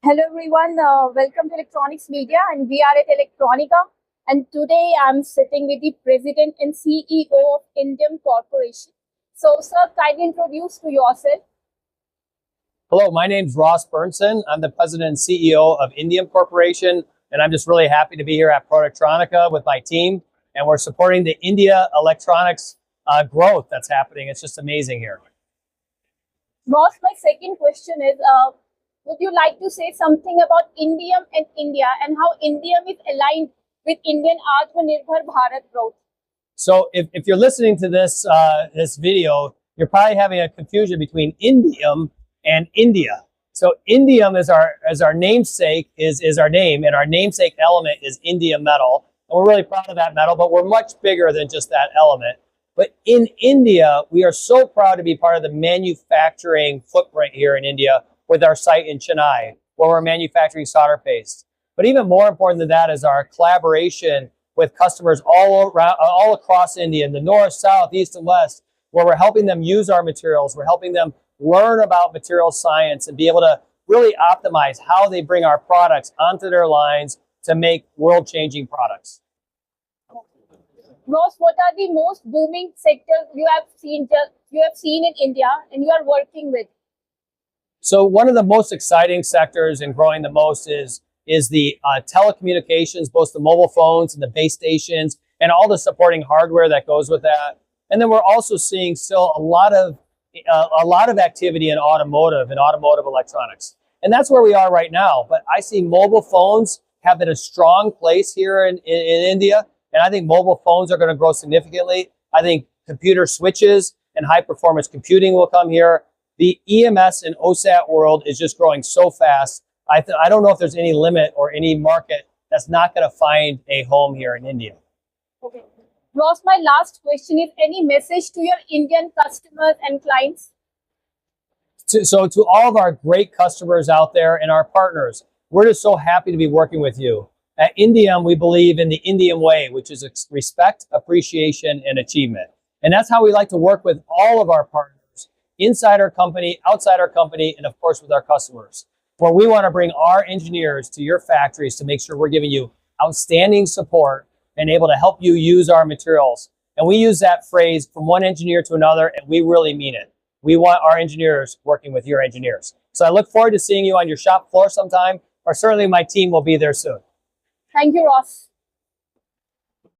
Hello everyone, welcome to Electronics Media and we are at Electronica, and today I'm sitting with the President and CEO of Indium Corporation. So sir, kindly introduce to yourself. Hello, my name's Ross Berntson. I'm the President and CEO of Indium Corporation, and I'm just really happy to be here at Electronica with my team, and we're supporting the India electronics growth that's happening. It's just amazing here. Ross, my second question is, would you like to say something about Indium and India and how Indium is aligned with Indian Atmanirbhar Bharat growth? So if you're listening to this this video, you're probably having a confusion between Indium and India. So Indium is our namesake, is our name, and our namesake element is indium metal. And we're really proud of that metal, but we're much bigger than just that element. But in India, we are so proud to be part of the manufacturing footprint here in India with our site in Chennai, where we're manufacturing solder paste. But even more important than that is our collaboration with customers all across India, in the north, south, east, and west, where we're helping them use our materials. We're helping them learn about material science and be able to really optimize how they bring our products onto their lines to make world-changing products. Ross, what are the most booming sectors you have seen in India and you are working with? So one of the most exciting sectors and growing the most is the telecommunications, both the mobile phones and the base stations and all the supporting hardware that goes with that. And then we're also seeing still a lot of activity in automotive and automotive electronics. And that's where we are right now. But I see mobile phones have been a strong place here in India. And I think mobile phones are going to grow significantly. I think computer switches and high performance computing will come here. The EMS and OSAT world is just growing so fast. I don't know if there's any limit or any market that's not going to find a home here in India. Okay. Ross, my last question is, any message to your Indian customers and clients? So to all of our great customers out there and our partners, we're just so happy to be working with you. At Indium, we believe in the Indium way, which is respect, appreciation, and achievement. And that's how we like to work with all of our partners, inside our company, outside our company, and of course with our customers, where we want to bring our engineers to your factories to make sure we're giving you outstanding support and able to help you use our materials. And we use that phrase from one engineer to another, and we really mean it. We want our engineers working with your engineers. So I look forward to seeing you on your shop floor sometime, or certainly my team will be there soon. Thank you, Ross.